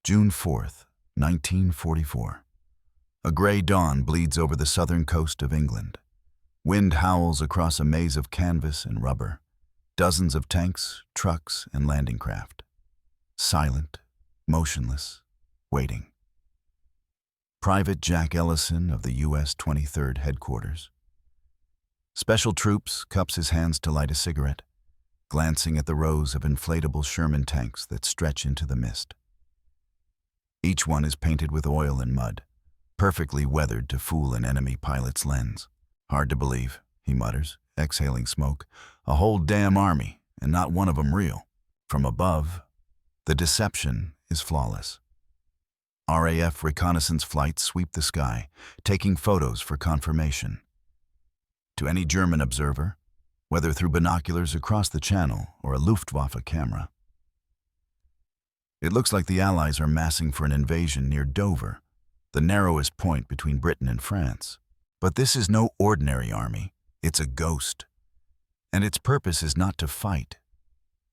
June 4th, 1944. A gray dawn bleeds over the southern coast of England. Wind howls across a maze of canvas and rubber. Dozens of tanks, trucks, and landing craft. Silent, motionless, waiting. Private Jack Ellison of the U.S. 23rd Headquarters. Special Troops cups his hands to light a cigarette, glancing at the rows of inflatable Sherman tanks that stretch into the mist. Each one is painted with oil and mud, perfectly weathered to fool an enemy pilot's lens. Hard to believe, he mutters, exhaling smoke. A whole damn army, and not one of them real. From above, the deception is flawless. RAF reconnaissance flights sweep the sky, taking photos for confirmation. To any German observer, whether through binoculars across the channel or a Luftwaffe camera, it looks like the Allies are massing for an invasion near Dover, the narrowest point between Britain and France. But this is no ordinary army. It's a ghost. And its purpose is not to fight,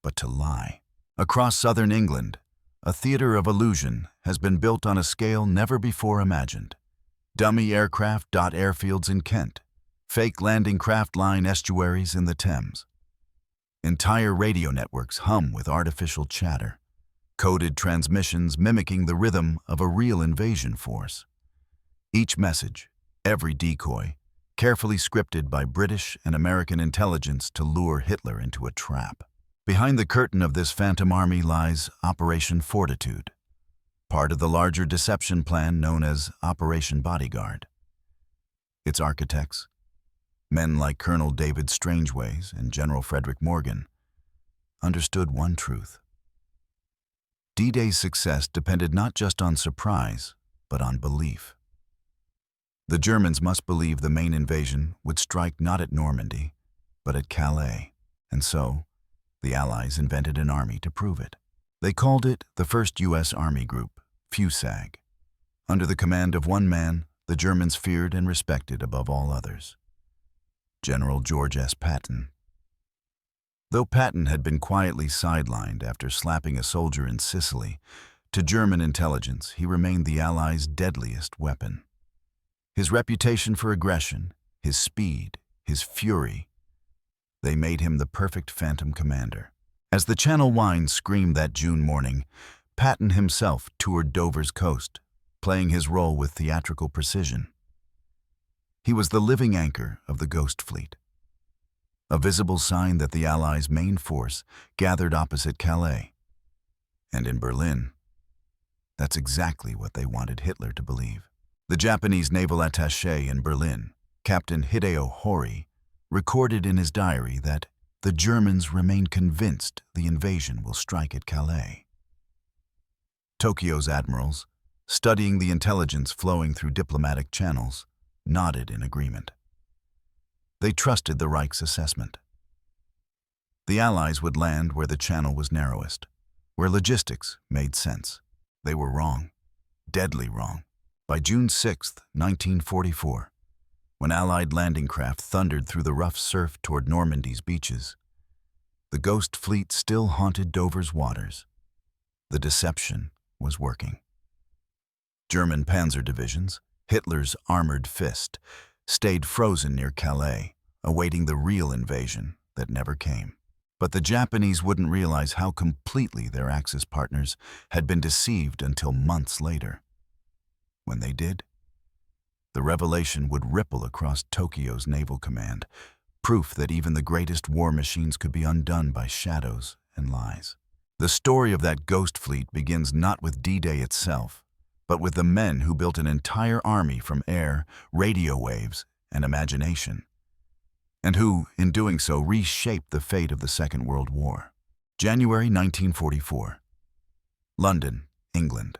but to lie. Across southern England, a theater of illusion has been built on a scale never before imagined. Dummy aircraft dot airfields in Kent, fake landing craft line estuaries in the Thames. Entire radio networks hum with artificial chatter, coded transmissions mimicking the rhythm of a real invasion force. Each message, every decoy, carefully scripted by British and American intelligence to lure Hitler into a trap. Behind the curtain of this phantom army lies Operation Fortitude, part of the larger deception plan known as Operation Bodyguard. Its architects, men like Colonel David Strangeways and General Frederick Morgan, understood one truth. D-Day's success depended not just on surprise, but on belief. The Germans must believe the main invasion would strike not at Normandy, but at Calais, and so the Allies invented an army to prove it. They called it the 1st U.S. Army Group, FUSAG. Under the command of one man, the Germans feared and respected above all others, General George S. Patton. Though Patton had been quietly sidelined after slapping a soldier in Sicily, to German intelligence he remained the Allies' deadliest weapon. His reputation for aggression, his speed, his fury, they made him the perfect phantom commander. As the Channel Wine screamed that June morning, Patton himself toured Dover's coast, playing his role with theatrical precision. He was the living anchor of the Ghost Fleet, a visible sign that the Allies' main force gathered opposite Calais. And in Berlin, that's exactly what they wanted Hitler to believe. The Japanese naval attaché in Berlin, Captain Hideo Hori, recorded in his diary that the Germans remain convinced the invasion will strike at Calais. Tokyo's admirals, studying the intelligence flowing through diplomatic channels, nodded in agreement. They trusted the Reich's assessment. The Allies would land where the channel was narrowest, where logistics made sense. They were wrong, deadly wrong. By June 6th, 1944, when Allied landing craft thundered through the rough surf toward Normandy's beaches, the Ghost Fleet still haunted Dover's waters. The deception was working. German panzer divisions, Hitler's armored fist, stayed frozen near Calais, awaiting the real invasion that never came. But the Japanese wouldn't realize how completely their Axis partners had been deceived until months later. When they did, the revelation would ripple across Tokyo's naval command, proof that even the greatest war machines could be undone by shadows and lies. The story of that Ghost Fleet begins not with D-Day itself, but with the men who built an entire army from air, radio waves, and imagination, and who, in doing so, reshaped the fate of the Second World War. January 1944. London, England.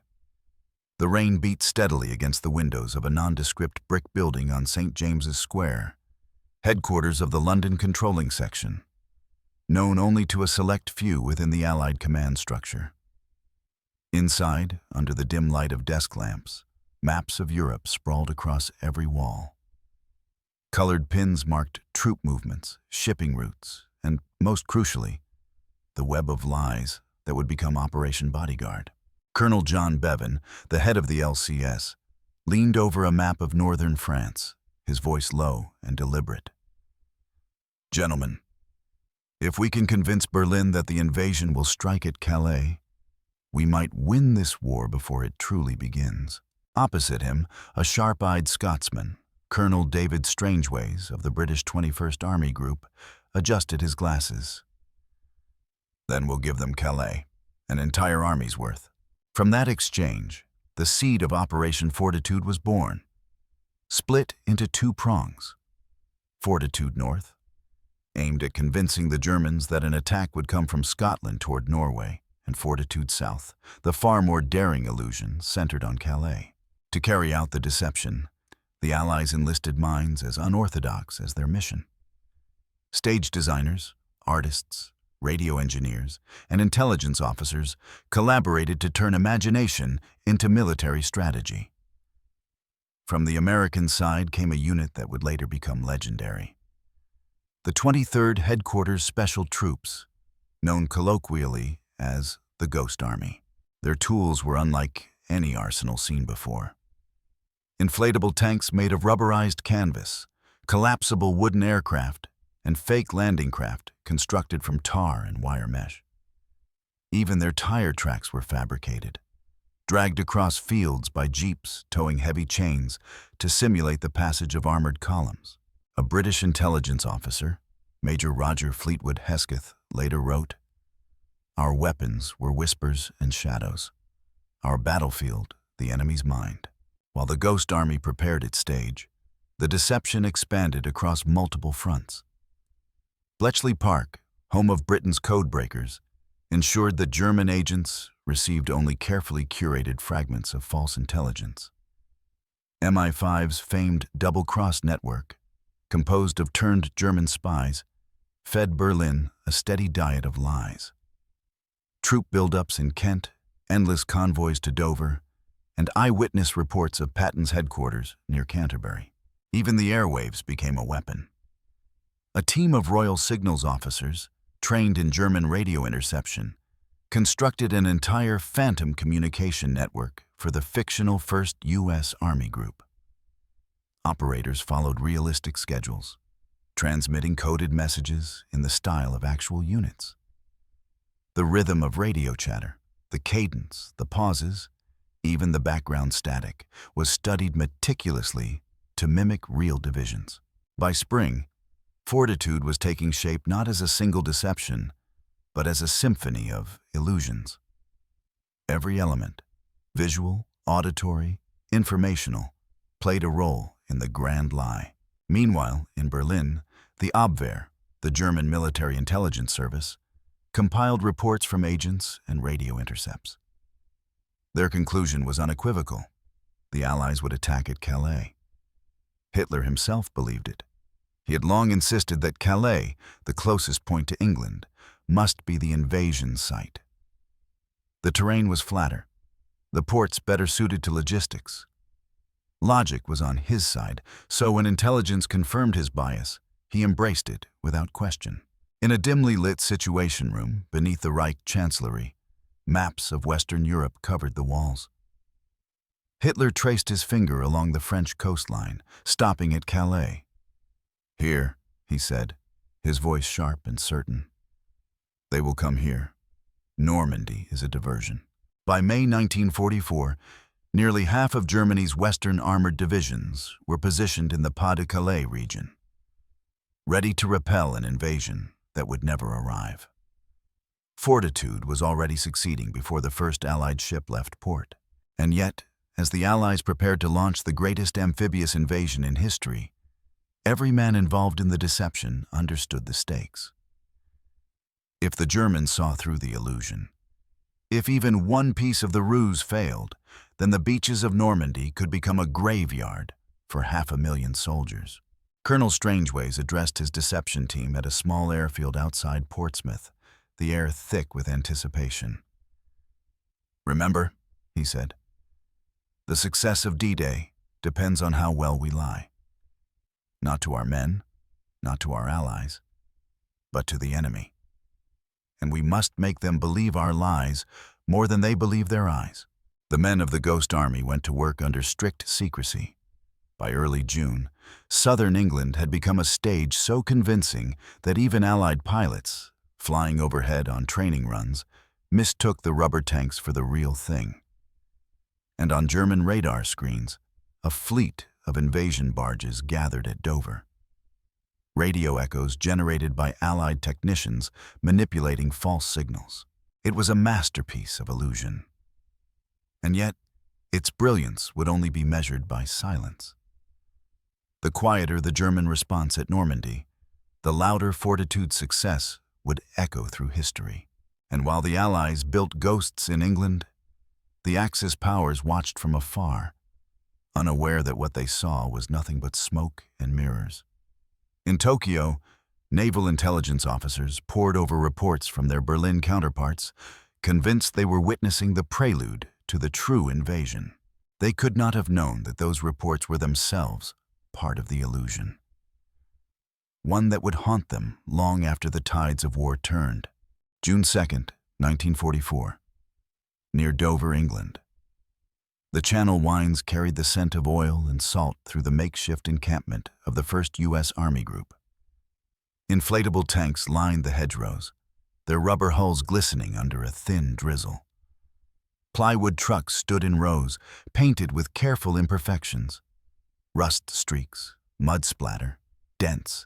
The rain beat steadily against the windows of a nondescript brick building on St. James's Square, headquarters of the London Controlling Section, known only to a select few within the Allied command structure. Inside, under the dim light of desk lamps, maps of Europe sprawled across every wall. Colored pins marked troop movements, shipping routes, and, most crucially, the web of lies that would become Operation Bodyguard. Colonel John Bevan, the head of the LCS, leaned over a map of northern France, his voice low and deliberate. "Gentlemen, if we can convince Berlin that the invasion will strike at Calais, we might win this war before it truly begins." Opposite him, a sharp-eyed Scotsman, Colonel David Strangeways of the British 21st Army Group, adjusted his glasses. "Then we'll give them Calais, an entire army's worth." From that exchange, the seed of Operation Fortitude was born, split into two prongs. Fortitude North, aimed at convincing the Germans that an attack would come from Scotland toward Norway, and Fortitude South, the far more daring illusion centered on Calais. To carry out the deception, the Allies enlisted minds as unorthodox as their mission. Stage designers, artists, radio engineers, and intelligence officers collaborated to turn imagination into military strategy. From the American side came a unit that would later become legendary. The 23rd Headquarters Special Troops, known colloquially as the Ghost Army. Their tools were unlike any arsenal seen before. Inflatable tanks made of rubberized canvas, collapsible wooden aircraft, and fake landing craft constructed from tar and wire mesh. Even their tire tracks were fabricated, dragged across fields by jeeps towing heavy chains to simulate the passage of armored columns. A British intelligence officer, Major Roger Fleetwood Hesketh, later wrote, "Our weapons were whispers and shadows. Our battlefield, the enemy's mind." While the Ghost Army prepared its stage, the deception expanded across multiple fronts. Bletchley Park, home of Britain's codebreakers, ensured that German agents received only carefully curated fragments of false intelligence. MI5's famed double-cross network, composed of turned German spies, fed Berlin a steady diet of lies. Troop buildups in Kent, endless convoys to Dover, and eyewitness reports of Patton's headquarters near Canterbury. Even the airwaves became a weapon. A team of Royal Signals officers, trained in German radio interception, constructed an entire phantom communication network for the fictional 1st U.S. Army Group. Operators followed realistic schedules, transmitting coded messages in the style of actual units. The rhythm of radio chatter, the cadence, the pauses, even the background static, was studied meticulously to mimic real divisions. By spring, Fortitude was taking shape not as a single deception, but as a symphony of illusions. Every element, visual, auditory, informational, played a role in the grand lie. Meanwhile, in Berlin, the Abwehr, the German military intelligence service, compiled reports from agents and radio intercepts. Their conclusion was unequivocal. The Allies would attack at Calais. Hitler himself believed it. He had long insisted that Calais, the closest point to England, must be the invasion site. The terrain was flatter, the ports better suited to logistics. Logic was on his side, so when intelligence confirmed his bias, he embraced it without question. In a dimly lit situation room beneath the Reich Chancellery, maps of Western Europe covered the walls. Hitler traced his finger along the French coastline, stopping at Calais. "Here," he said, his voice sharp and certain. "They will come here. Normandy is a diversion." By May 1944, nearly half of Germany's Western armored divisions were positioned in the Pas-de-Calais region, ready to repel an invasion that would never arrive. Fortitude was already succeeding before the first Allied ship left port. And yet, as the Allies prepared to launch the greatest amphibious invasion in history, every man involved in the deception understood the stakes. If the Germans saw through the illusion, if even one piece of the ruse failed, then the beaches of Normandy could become a graveyard for 500,000 soldiers. Colonel Strangeways addressed his deception team at a small airfield outside Portsmouth, the air thick with anticipation. "Remember," he said, "the success of D-Day depends on how well we lie. Not to our men, not to our allies, but to the enemy. And we must make them believe our lies more than they believe their eyes." The men of the Ghost Army went to work under strict secrecy. By early June, southern England had become a stage so convincing that even Allied pilots, flying overhead on training runs, mistook the rubber tanks for the real thing. And on German radar screens, a fleet of invasion barges gathered at Dover. Radio echoes generated by Allied technicians manipulating false signals. It was a masterpiece of illusion. And yet, its brilliance would only be measured by silence. The quieter the German response at Normandy, the louder Fortitude's success would echo through history. And while the Allies built ghosts in England, the Axis powers watched from afar, unaware that what they saw was nothing but smoke and mirrors. In Tokyo, naval intelligence officers pored over reports from their Berlin counterparts, convinced they were witnessing the prelude to the true invasion. They could not have known that those reports were themselves part of the illusion, one that would haunt them long after the tides of war turned. June 2nd, 1944, near Dover, England. The Channel winds carried the scent of oil and salt through the makeshift encampment of the 1st U.S. Army Group. Inflatable tanks lined the hedgerows, their rubber hulls glistening under a thin drizzle. Plywood trucks stood in rows, painted with careful imperfections. Rust streaks, mud splatter, dents,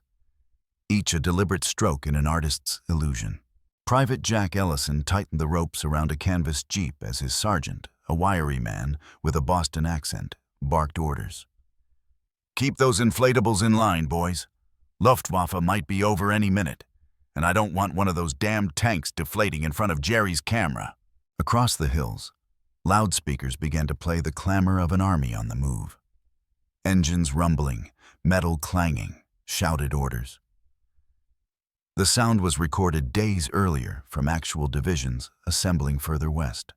each a deliberate stroke in an artist's illusion. Private Jack Ellison tightened the ropes around a canvas jeep as his sergeant, a wiry man with a Boston accent, barked orders. "Keep those inflatables in line, boys. Luftwaffe might be over any minute, and I don't want one of those damned tanks deflating in front of Jerry's camera." Across the hills, loudspeakers began to play the clamor of an army on the move. Engines rumbling, metal clanging, shouted orders. The sound was recorded days earlier from actual divisions assembling further west.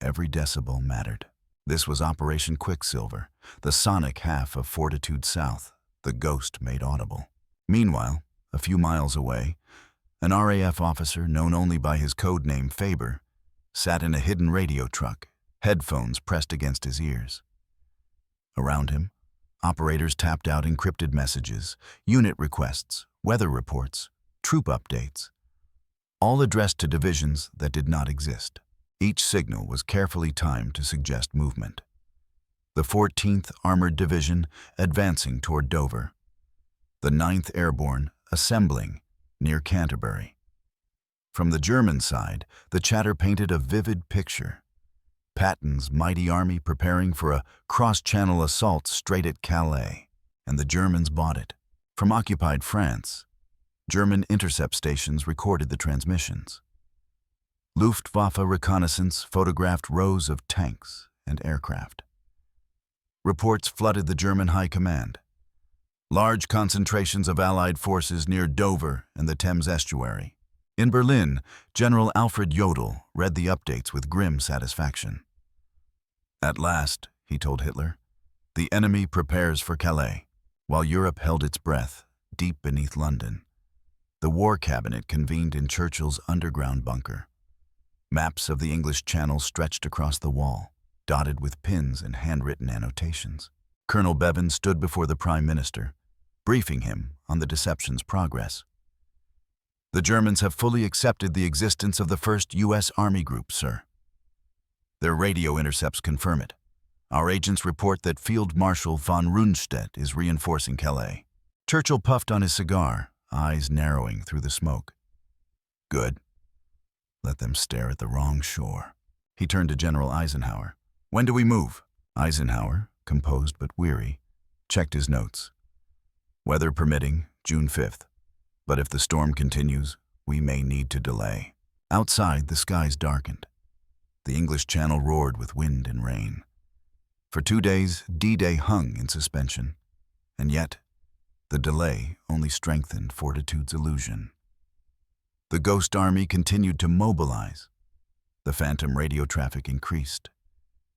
Every decibel mattered. This was Operation Quicksilver, the sonic half of Fortitude South, the ghost made audible. Meanwhile, a few miles away, an RAF officer known only by his code name Faber sat in a hidden radio truck, headphones pressed against his ears. Around him, operators tapped out encrypted messages, unit requests, weather reports, troop updates, all addressed to divisions that did not exist. Each signal was carefully timed to suggest movement. The 14th Armored Division advancing toward Dover. The 9th Airborne assembling near Canterbury. From the German side, the chatter painted a vivid picture. Patton's mighty army preparing for a cross-channel assault straight at Calais, and the Germans bought it. From occupied France, German intercept stations recorded the transmissions. Luftwaffe reconnaissance photographed rows of tanks and aircraft. Reports flooded the German High Command. Large concentrations of Allied forces near Dover and the Thames estuary. In Berlin, General Alfred Jodl read the updates with grim satisfaction. "At last," he told Hitler, "the enemy prepares for Calais." While Europe held its breath, deep beneath London, the War Cabinet convened in Churchill's underground bunker. Maps of the English Channel stretched across the wall, dotted with pins and handwritten annotations. Colonel Bevan stood before the Prime Minister, briefing him on the deception's progress. "The Germans have fully accepted the existence of the 1st U.S. Army Group, sir. Their radio intercepts confirm it. Our agents report that Field Marshal von Rundstedt is reinforcing Calais." Churchill puffed on his cigar, eyes narrowing through the smoke. "Good. Let them stare at the wrong shore." He turned to General Eisenhower. "When do we move?" Eisenhower, composed but weary, checked his notes. "Weather permitting, June 5th. But if the storm continues, we may need to delay." Outside, the skies darkened. The English Channel roared with wind and rain. For 2 days, D-Day hung in suspension. And yet, the delay only strengthened Fortitude's illusion. The Ghost Army continued to mobilize. The phantom radio traffic increased.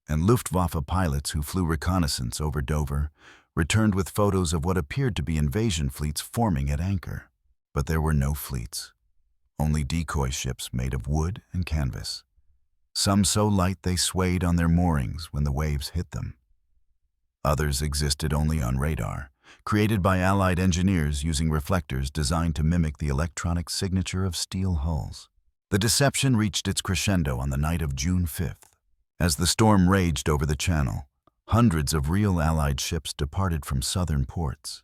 And Luftwaffe pilots who flew reconnaissance over Dover returned with photos of what appeared to be invasion fleets forming at anchor. But there were no fleets, only decoy ships made of wood and canvas. some so light they swayed on their moorings when the waves hit them. Others existed only on radar, created by Allied engineers using reflectors designed to mimic the electronic signature of steel hulls. The deception reached its crescendo on the night of June 5th. As the storm raged over the Channel, hundreds of real Allied ships departed from southern ports,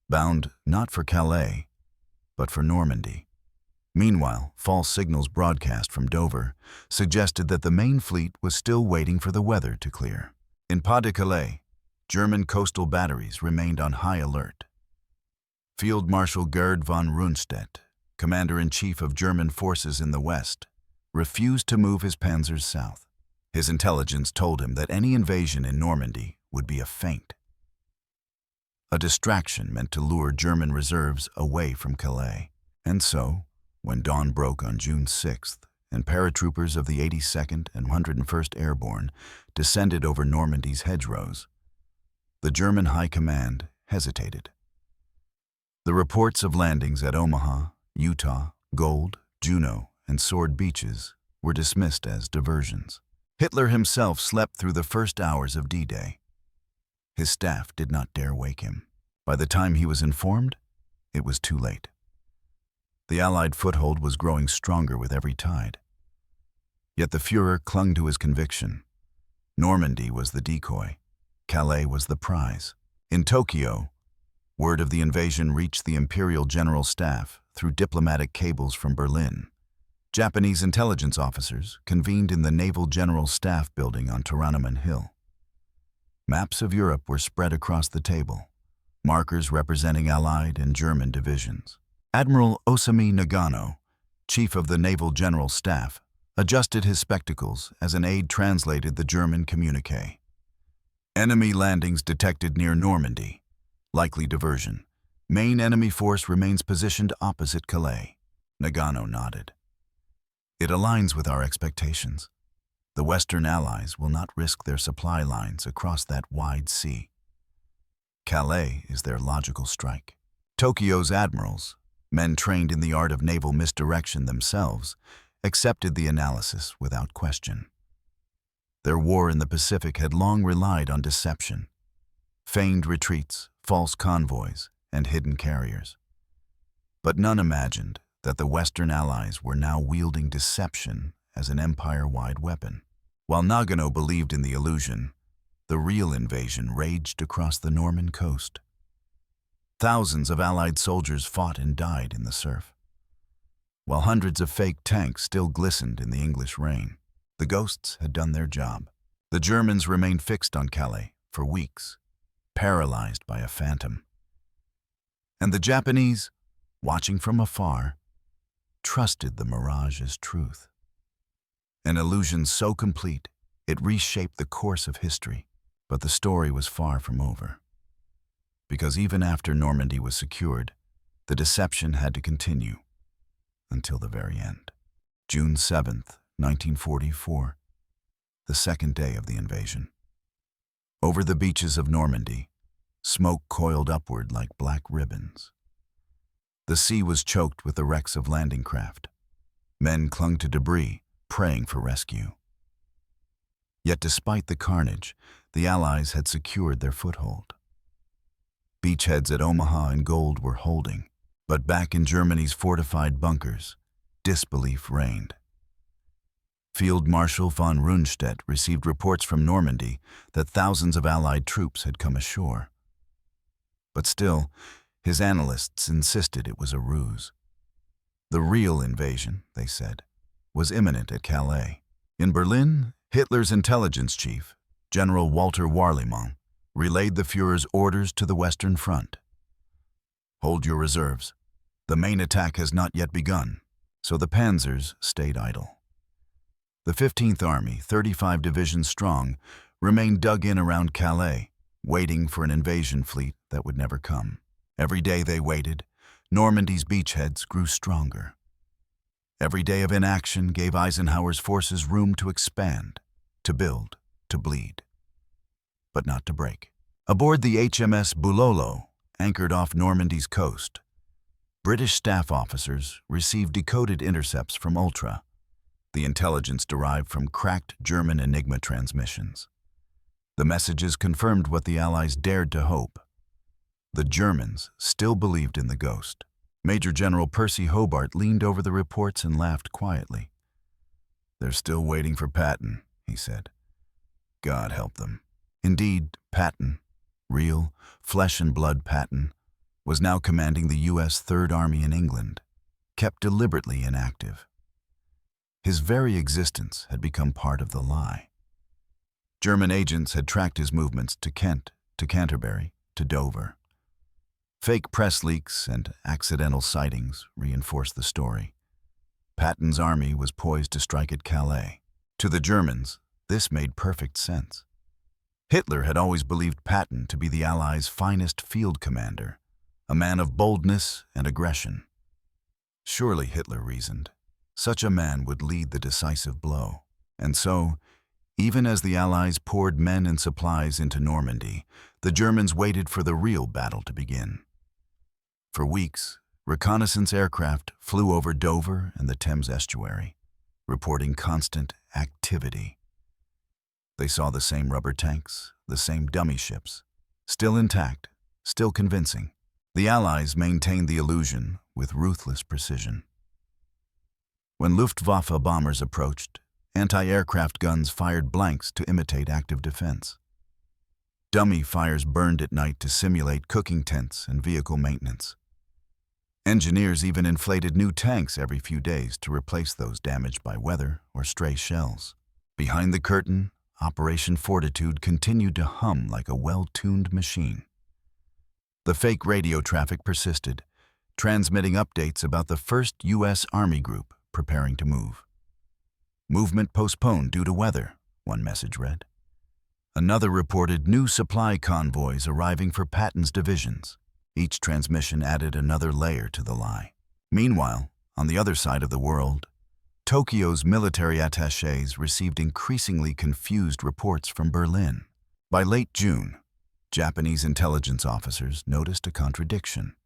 bound not for Calais, but for Normandy. Meanwhile, false signals broadcast from Dover suggested that the main fleet was still waiting for the weather to clear. In Pas-de-Calais, German coastal batteries remained on high alert. Field Marshal Gerd von Rundstedt, commander-in-chief of German forces in the west, refused to move his panzers south. His intelligence told him that any invasion in Normandy would be a feint, a distraction meant to lure German reserves away from Calais. And so, when dawn broke on June 6th, and paratroopers of the 82nd and 101st Airborne descended over Normandy's hedgerows, the German High Command hesitated. The reports of landings at Omaha, Utah, Gold, Juno, and Sword Beaches were dismissed as diversions. Hitler himself slept through the first hours of D-Day. His staff did not dare wake him. By the time he was informed, it was too late. The Allied foothold was growing stronger with every tide. Yet the Führer clung to his conviction. Normandy was the decoy. Calais was the prize. In Tokyo, word of the invasion reached the Imperial General Staff through diplomatic cables from Berlin. Japanese intelligence officers convened in the Naval General Staff building on Toranomon Hill. Maps of Europe were spread across the table, markers representing Allied and German divisions. Admiral Osami Nagano, chief of the Naval General Staff, adjusted his spectacles as an aide translated the German communiqué. Enemy landings detected near Normandy. Likely diversion. Main enemy force remains positioned opposite Calais. Nagano nodded. It aligns with our expectations. The Western Allies will not risk their supply lines across that wide sea. Calais is their logical strike. Tokyo's admirals, men trained in the art of naval misdirection themselves, accepted the analysis without question. Their war in the Pacific had long relied on deception, feigned retreats, false convoys, and hidden carriers. But none imagined that the Western Allies were now wielding deception as an empire-wide weapon. While Nagano believed in the illusion, the real invasion raged across the Norman coast. Thousands of Allied soldiers fought and died in the surf, while hundreds of fake tanks still glistened in the English rain. The ghosts had done their job. The Germans remained fixed on Calais for weeks, paralyzed by a phantom. And the Japanese, watching from afar, trusted the Mirage as truth. An illusion so complete, it reshaped the course of history. But the story was far from over. Because even after Normandy was secured, the deception had to continue until the very end. June 7th, 1944, the second day of the invasion. Over the beaches of Normandy, smoke coiled upward like black ribbons. The sea was choked with the wrecks of landing craft. Men clung to debris, praying for rescue. Yet despite the carnage, the Allies had secured their foothold. Beachheads at Omaha and Gold were holding, but back in Germany's fortified bunkers, disbelief reigned. Field Marshal von Rundstedt received reports from Normandy that thousands of Allied troops had come ashore. But still, his analysts insisted it was a ruse. The real invasion, they said, was imminent at Calais. In Berlin, Hitler's intelligence chief, General Walter Warlimont, relayed the Führer's orders to the Western Front. Hold your reserves. The main attack has not yet begun. So the panzers stayed idle. The 15th Army, 35 divisions strong, remained dug in around Calais, waiting for an invasion fleet that would never come. Every day they waited, Normandy's beachheads grew stronger. Every day of inaction gave Eisenhower's forces room to expand, to build, to bleed, but not to break. Aboard the HMS Bulolo, anchored off Normandy's coast, British staff officers received decoded intercepts from Ultra, the intelligence derived from cracked German Enigma transmissions. The messages confirmed what the Allies dared to hope. The Germans still believed in the ghost. Major General Percy Hobart leaned over the reports and laughed quietly. "They're still waiting for Patton," he said. "God help them." Indeed, Patton, real, flesh-and-blood Patton, was now commanding the U.S. Third Army in England, kept deliberately inactive. His very existence had become part of the lie. German agents had tracked his movements to Kent, to Canterbury, to Dover. Fake press leaks and accidental sightings reinforced the story. Patton's army was poised to strike at Calais. To the Germans, this made perfect sense. Hitler had always believed Patton to be the Allies' finest field commander, a man of boldness and aggression. Surely, Hitler reasoned, such a man would lead the decisive blow. And so, even as the Allies poured men and supplies into Normandy, the Germans waited for the real battle to begin. For weeks, reconnaissance aircraft flew over Dover and the Thames estuary, reporting constant activity. They saw the same rubber tanks, the same dummy ships, still intact, still convincing. The Allies maintained the illusion with ruthless precision. When Luftwaffe bombers approached, anti-aircraft guns fired blanks to imitate active defense. Dummy fires burned at night to simulate cooking tents and vehicle maintenance. Engineers even inflated new tanks every few days to replace those damaged by weather or stray shells. Behind the curtain, Operation Fortitude continued to hum like a well-tuned machine. The fake radio traffic persisted, transmitting updates about the first U.S. Army group preparing to move. "Movement postponed due to weather," one message read. Another reported new supply convoys arriving for Patton's divisions. Each transmission added another layer to the lie. Meanwhile, on the other side of the world, Tokyo's military attachés received increasingly confused reports from Berlin. By late June, Japanese intelligence officers noticed a contradiction.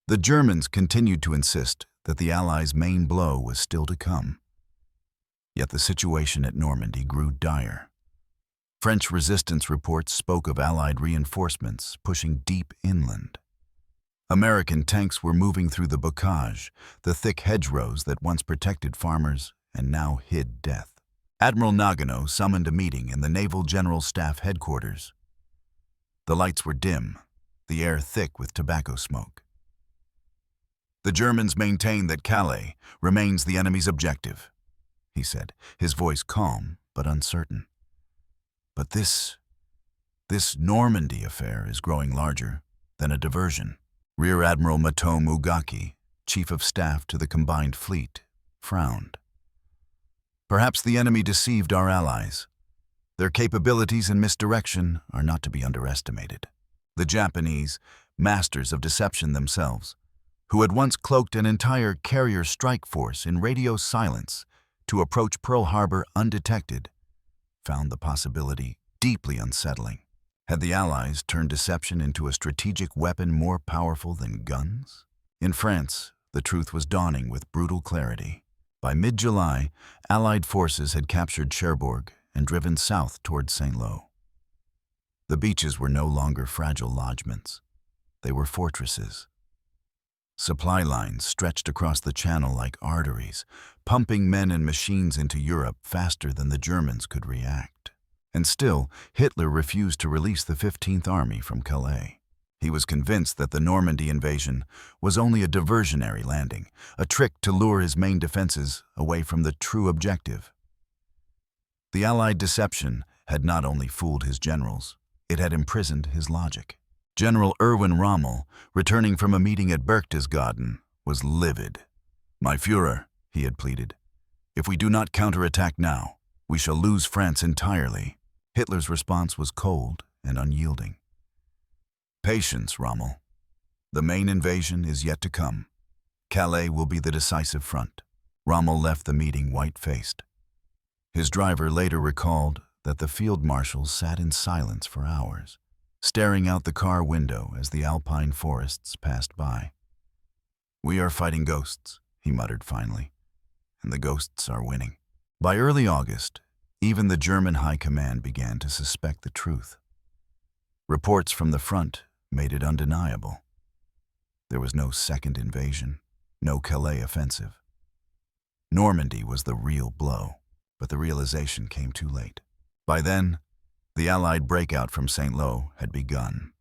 The Germans continued to insist that the Allies' main blow was still to come. Yet the situation at Normandy grew dire. French resistance reports spoke of Allied reinforcements pushing deep inland. American tanks were moving through the bocage, the thick hedgerows that once protected farmers and now hid death. Admiral Nagano summoned a meeting in the Naval General Staff headquarters. The lights were dim, the air thick with tobacco smoke. "The Germans maintain that Calais remains the enemy's objective," he said, his voice calm but uncertain. "But this Normandy affair is growing larger than a diversion." Rear Admiral Matome Ugaki, Chief of Staff to the combined fleet, frowned. "Perhaps the enemy deceived our allies. Their capabilities and misdirection are not to be underestimated." The Japanese, masters of deception themselves, who had once cloaked an entire carrier strike force in radio silence to approach Pearl Harbor undetected, found the possibility deeply unsettling. Had the Allies turned deception into a strategic weapon more powerful than guns? In France, the truth was dawning with brutal clarity. By mid-July, Allied forces had captured Cherbourg and driven south toward Saint-Lô. The beaches were no longer fragile lodgements. They were fortresses. Supply lines stretched across the channel like arteries, pumping men and machines into Europe faster than the Germans could react. And still, Hitler refused to release the 15th Army from Calais. He was convinced that the Normandy invasion was only a diversionary landing, a trick to lure his main defenses away from the true objective. The Allied deception had not only fooled his generals, it had imprisoned his logic. General Erwin Rommel, returning from a meeting at Berchtesgaden, was livid. "My Führer," he had pleaded, "if we do not counterattack now, we shall lose France entirely." Hitler's response was cold and unyielding. "Patience, Rommel. The main invasion is yet to come. Calais will be the decisive front." Rommel left the meeting white-faced. His driver later recalled that the field marshal sat in silence for hours, staring out the car window as the alpine forests passed by. "We are fighting ghosts," he muttered finally, and the ghosts are winning. By early August, even the German High Command began to suspect the truth. Reports from the front made it undeniable. There was no second invasion, no Calais offensive. Normandy was the real blow, but the realization came too late. By then, the Allied breakout from St. Lo had begun.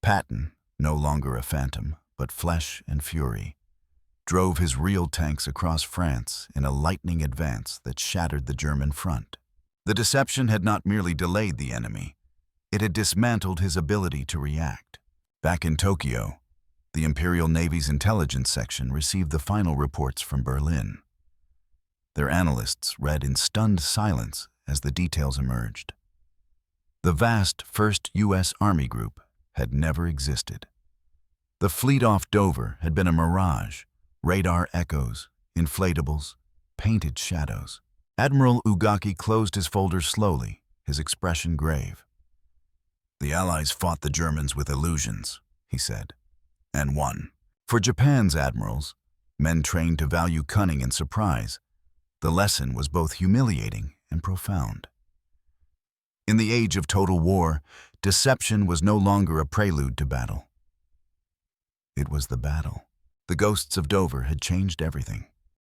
Patton, no longer a phantom, but flesh and fury, drove his real tanks across France in a lightning advance that shattered the German front. The deception had not merely delayed the enemy, it had dismantled his ability to react. Back in Tokyo, the Imperial Navy's intelligence section received the final reports from Berlin. Their analysts read in stunned silence as the details emerged. The vast 1st U.S. Army Group had never existed. The fleet off Dover had been a mirage, radar echoes, inflatables, painted shadows. Admiral Ugaki closed his folder slowly, his expression grave. "The Allies fought the Germans with illusions," he said, "and won." For Japan's admirals, men trained to value cunning and surprise, the lesson was both humiliating and profound. In the age of total war, deception was no longer a prelude to battle. It was the battle. The ghosts of Dover had changed everything.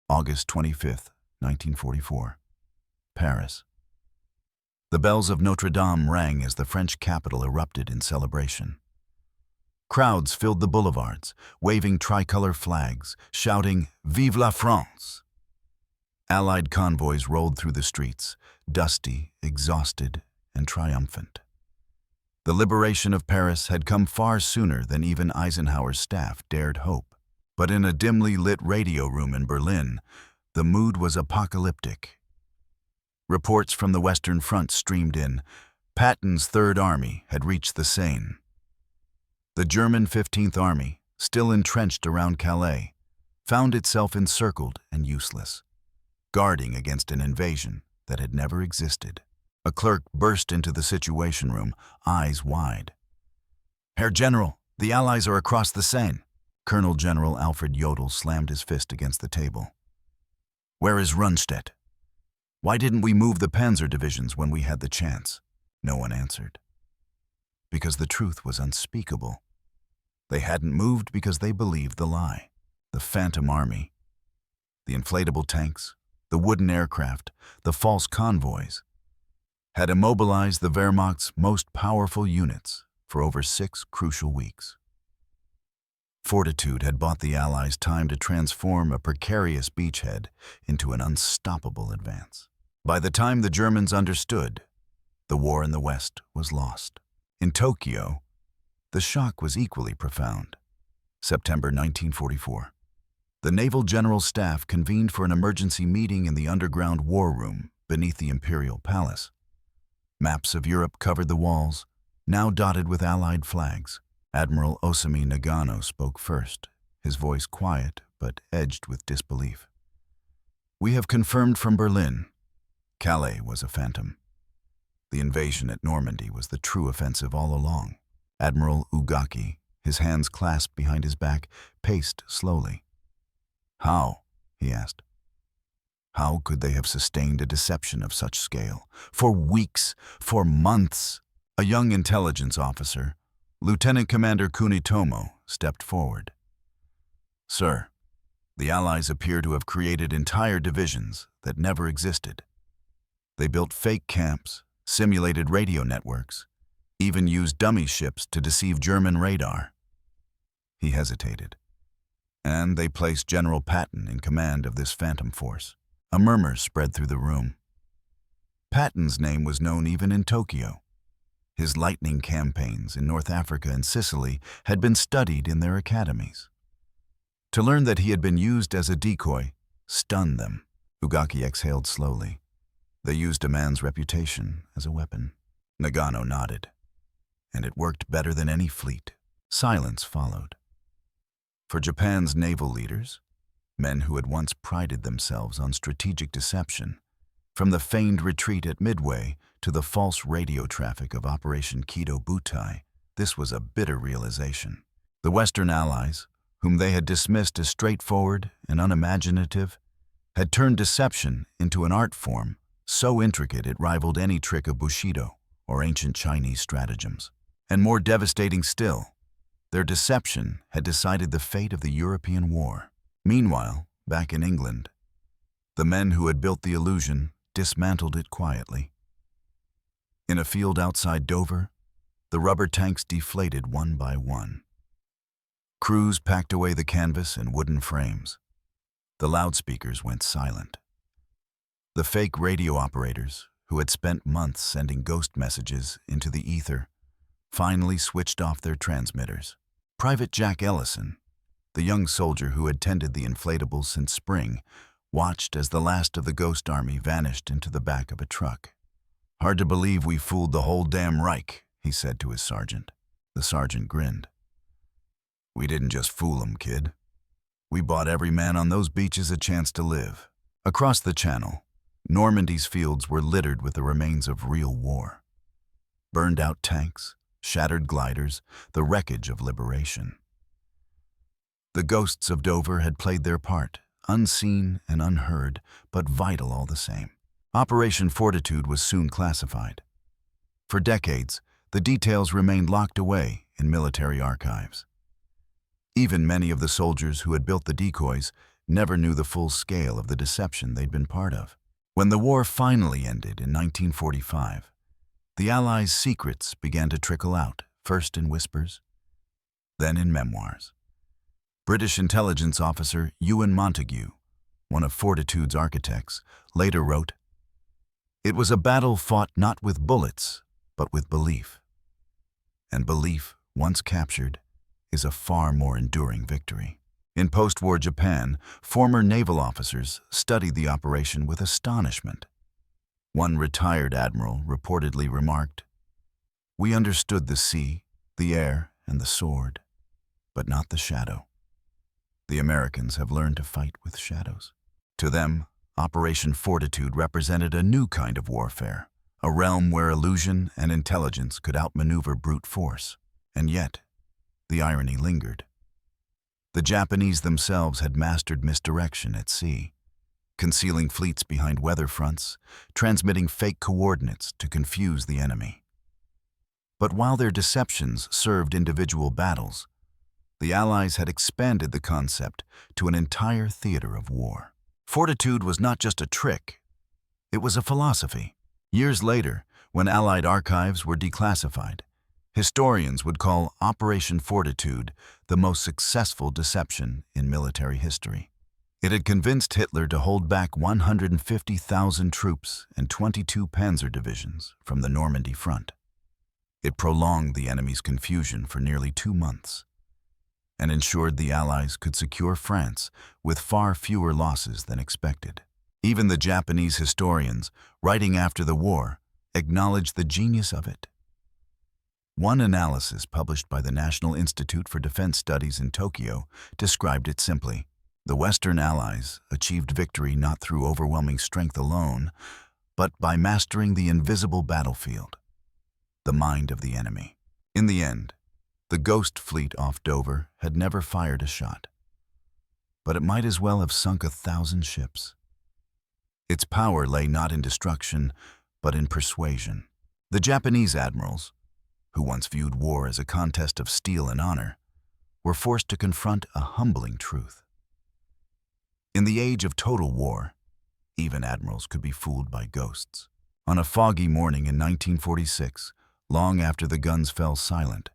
August 25th, 1944. Paris. The bells of Notre Dame rang as the French capital erupted in celebration. Crowds filled the boulevards, waving tricolor flags, shouting, "Vive la France!" Allied convoys rolled through the streets, dusty, exhausted, and triumphant. The liberation of Paris had come far sooner than even Eisenhower's staff dared hope. But in a dimly lit radio room in Berlin, the mood was apocalyptic. Reports from the Western Front streamed in. Patton's Third Army had reached the Seine. The German 15th Army, still entrenched around Calais, found itself encircled and useless, guarding against an invasion that had never existed. A clerk burst into the Situation Room, eyes wide. "Herr General, the Allies are across the Seine." Colonel General Alfred Jodl slammed his fist against the table. "Where is Rundstedt? Why didn't we move the Panzer divisions when we had the chance?" No one answered. Because the truth was unspeakable. They hadn't moved because they believed the lie. The Phantom Army, the inflatable tanks, the wooden aircraft, the false convoys, had immobilized the Wehrmacht's most powerful units for over 6 crucial weeks. Fortitude had bought the Allies time to transform a precarious beachhead into an unstoppable advance. By the time the Germans understood, the war in the West was lost. In Tokyo, the shock was equally profound. September 1944. The Naval General Staff convened for an emergency meeting in the underground war room beneath the Imperial Palace. Maps of Europe covered the walls, now dotted with Allied flags. Admiral Osami Nagano spoke first, his voice quiet but edged with disbelief. "We have confirmed from Berlin. Calais was a phantom. The invasion at Normandy was the true offensive all along." Admiral Ugaki, his hands clasped behind his back, paced slowly. "How?" he asked. "How could they have sustained a deception of such scale? For weeks, for months?" A young intelligence officer, Lieutenant Commander Kunitomo, stepped forward. "Sir, the Allies appear to have created entire divisions that never existed. They built fake camps, simulated radio networks, even used dummy ships to deceive German radar." He hesitated. "And they placed General Patton in command of this phantom force." A murmur spread through the room. Patton's name was known even in Tokyo. His lightning campaigns in North Africa and Sicily had been studied in their academies. To learn that he had been used as a decoy stunned them. Ugaki exhaled slowly. They used a man's reputation as a weapon. Nagano nodded. And it worked better than any fleet. Silence followed. For Japan's naval leaders, men who had once prided themselves on strategic deception, from the feigned retreat at Midway to the false radio traffic of Operation Kido Butai, this was a bitter realization. The Western Allies, whom they had dismissed as straightforward and unimaginative, had turned deception into an art form so intricate it rivaled any trick of Bushido or ancient Chinese stratagems. And more devastating still, their deception had decided the fate of the European war. Meanwhile, back in England, the men who had built the illusion dismantled it quietly. In a field outside Dover, the rubber tanks deflated one by one. Crews packed away the canvas and wooden frames. The loudspeakers went silent. The fake radio operators, who had spent months sending ghost messages into the ether, finally switched off their transmitters. Private Jack Ellison, the young soldier who had tended the inflatables since spring, watched as the last of the ghost army vanished into the back of a truck. "Hard to believe we fooled the whole damn Reich," he said to his sergeant. The sergeant grinned. "We didn't just fool 'em, kid. We bought every man on those beaches a chance to live." Across the channel, Normandy's fields were littered with the remains of real war. Burned-out tanks, shattered gliders, the wreckage of liberation. The ghosts of Dover had played their part, unseen and unheard, but vital all the same. Operation Fortitude was soon classified. For decades, the details remained locked away in military archives. Even many of the soldiers who had built the decoys never knew the full scale of the deception they'd been part of. When the war finally ended in 1945, the Allies' secrets began to trickle out, first in whispers, then in memoirs. British intelligence officer Ewan Montague, one of Fortitude's architects, later wrote, "It was a battle fought not with bullets, but with belief. And belief, once captured, is a far more enduring victory." In post-war Japan, former naval officers studied the operation with astonishment. One retired admiral reportedly remarked, "We understood the sea, the air, and the sword, but not the shadow. The Americans have learned to fight with shadows." To them, Operation Fortitude represented a new kind of warfare, a realm where illusion and intelligence could outmaneuver brute force. And yet, the irony lingered. The Japanese themselves had mastered misdirection at sea, concealing fleets behind weather fronts, transmitting fake coordinates to confuse the enemy. But while their deceptions served individual battles, the Allies had expanded the concept to an entire theater of war. Fortitude was not just a trick, it was a philosophy. Years later, when Allied archives were declassified, historians would call Operation Fortitude the most successful deception in military history. It had convinced Hitler to hold back 150,000 troops and 22 panzer divisions from the Normandy front. It prolonged the enemy's confusion for nearly 2 months and ensured the Allies could secure France with far fewer losses than expected. Even the Japanese historians, writing after the war, acknowledged the genius of it. One analysis published by the National Institute for Defense Studies in Tokyo described it simply: "The Western Allies achieved victory not through overwhelming strength alone, but by mastering the invisible battlefield, the mind of the enemy." In the end, the Ghost Fleet off Dover had never fired a shot, but it might as well have sunk 1,000 ships. Its power lay not in destruction, but in persuasion. The Japanese admirals, who once viewed war as a contest of steel and honor, were forced to confront a humbling truth. In the age of total war, even admirals could be fooled by ghosts. On a foggy morning in 1946, long after the guns fell silent,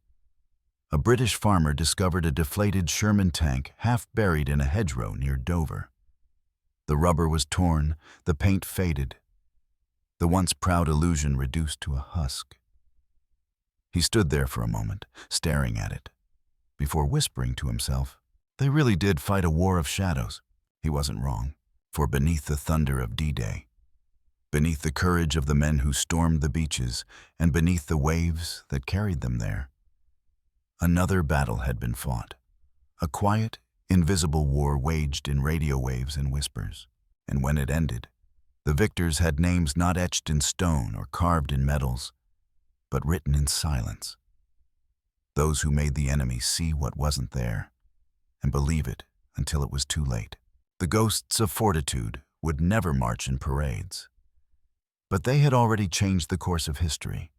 a British farmer discovered a deflated Sherman tank half buried in a hedgerow near Dover. The rubber was torn, the paint faded, the once proud illusion reduced to a husk. He stood there for a moment, staring at it, before whispering to himself, "They really did fight a war of shadows." He wasn't wrong, for beneath the thunder of D-Day, beneath the courage of the men who stormed the beaches, and beneath the waves that carried them there, another battle had been fought. A quiet, invisible war waged in radio waves and whispers. And when it ended, the victors had names not etched in stone or carved in metals, but written in silence. Those who made the enemy see what wasn't there and believe it until it was too late. The ghosts of Fortitude would never march in parades. But they had already changed the course of history.